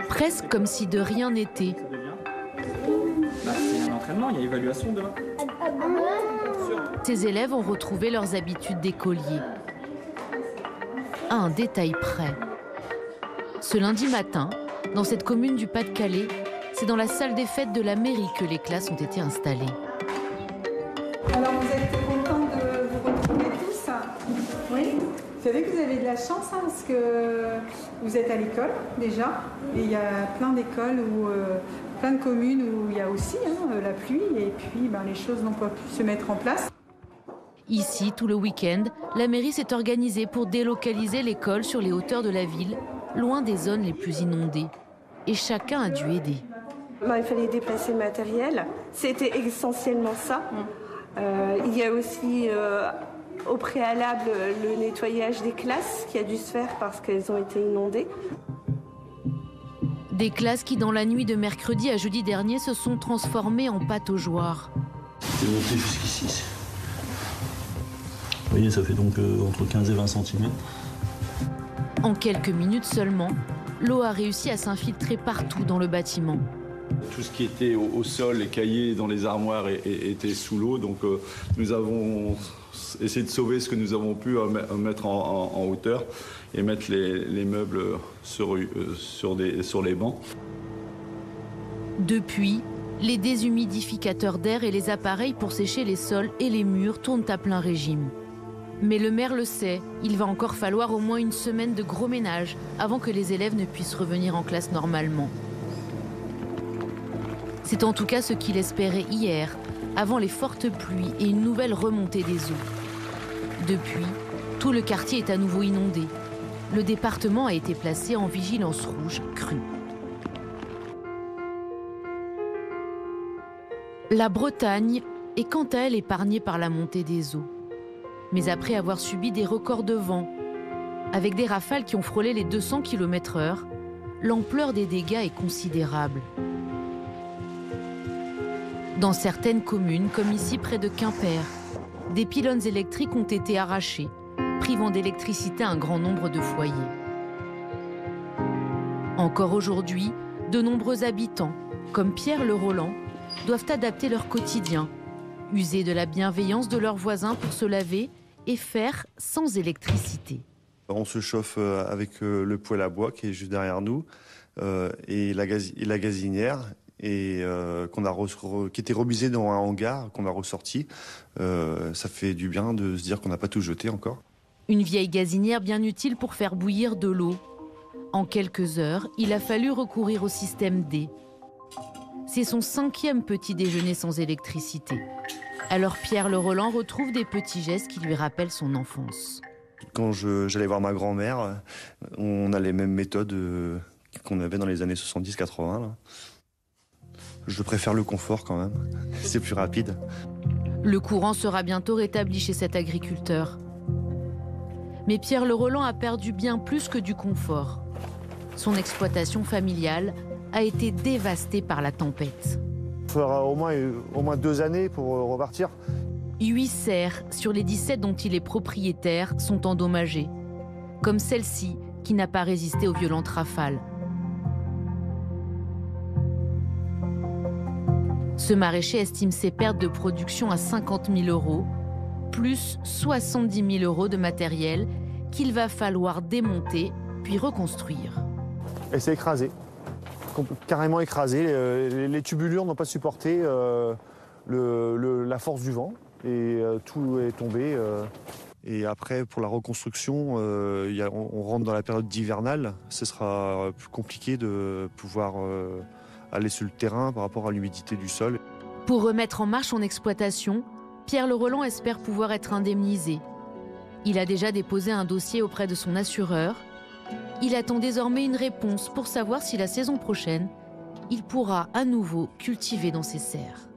Presque comme si de rien n'était. C'est un entraînement, il y a évaluation demain. Ces élèves ont retrouvé leurs habitudes d'écoliers. À un détail près. Ce lundi matin, dans cette commune du Pas-de-Calais, c'est dans la salle des fêtes de la mairie que les classes ont été installées. Alors vous êtes contents de vous retrouver tous? Oui. Vous savez que vous avez de la chance parce que vous êtes à l'école déjà. Et il y a plein d'écoles où plein de communes où il y a aussi la pluie et puis les choses n'ont pas pu se mettre en place. Ici, tout le week-end, la mairie s'est organisée pour délocaliser l'école sur les hauteurs de la ville, loin des zones les plus inondées. Et chacun a dû aider. Il fallait déplacer le matériel, c'était essentiellement ça. Il y a aussi au préalable le nettoyage des classes qui a dû se faire parce qu'elles ont été inondées. Des classes qui, dans la nuit de mercredi à jeudi dernier, se sont transformées en pataugeoires. C'est monté jusqu'ici. Vous voyez, ça fait donc entre 15 et 20 cm. En quelques minutes seulement, l'eau a réussi à s'infiltrer partout dans le bâtiment. Tout ce qui était au sol, les cahiers dans les armoires étaient sous l'eau. Donc nous avons essayé de sauver ce que nous avons pu mettre en hauteur et mettre les meubles sur les bancs. Depuis, les déshumidificateurs d'air et les appareils pour sécher les sols et les murs tournent à plein régime. Mais le maire le sait, il va encore falloir au moins une semaine de gros ménage avant que les élèves ne puissent revenir en classe normalement. C'est en tout cas ce qu'il espérait hier, avant les fortes pluies et une nouvelle remontée des eaux. Depuis, tout le quartier est à nouveau inondé. Le département a été placé en vigilance rouge crue. La Bretagne est quant à elle épargnée par la montée des eaux. Mais après avoir subi des records de vent, avec des rafales qui ont frôlé les 200 km/h, l'ampleur des dégâts est considérable. Dans certaines communes, comme ici près de Quimper, des pylônes électriques ont été arrachés, privant d'électricité un grand nombre de foyers. Encore aujourd'hui, de nombreux habitants, comme Pierre Le Roland, doivent adapter leur quotidien, user de la bienveillance de leurs voisins pour se laver et faire sans électricité. On se chauffe avec le poêle à bois qui est juste derrière nous et la gazinière et qui était remisée dans un hangar qu'on a ressorti. Ça fait du bien de se dire qu'on n'a pas tout jeté encore. Une vieille gazinière bien utile pour faire bouillir de l'eau. En quelques heures, il a fallu recourir au système D. C'est son 5e petit déjeuner sans électricité. Alors Pierre Le Roland retrouve des petits gestes qui lui rappellent son enfance. Quand j'allais voir ma grand-mère, on a les mêmes méthodes qu'on avait dans les années 70-80. Je préfère le confort quand même, c'est plus rapide. Le courant sera bientôt rétabli chez cet agriculteur. Mais Pierre Le Roland a perdu bien plus que du confort. Son exploitation familiale a été dévastée par la tempête. Il faudra au moins 2 années pour repartir. 8 serres sur les 17 dont il est propriétaire sont endommagées, comme celle-ci qui n'a pas résisté aux violentes rafales. Ce maraîcher estime ses pertes de production à 50 000 €, plus 70 000 € de matériel qu'il va falloir démonter puis reconstruire. Et c'est écrasé, carrément écrasé. Les tubulures n'ont pas supporté la force du vent et tout est tombé. Et après, pour la reconstruction, on rentre dans la période d'hivernale. Ce sera plus compliqué de pouvoir aller sur le terrain par rapport à l'humidité du sol. Pour remettre en marche son exploitation, Pierre Le Roland espère pouvoir être indemnisé. Il a déjà déposé un dossier auprès de son assureur. Il attend désormais une réponse pour savoir si la saison prochaine, il pourra à nouveau cultiver dans ses serres.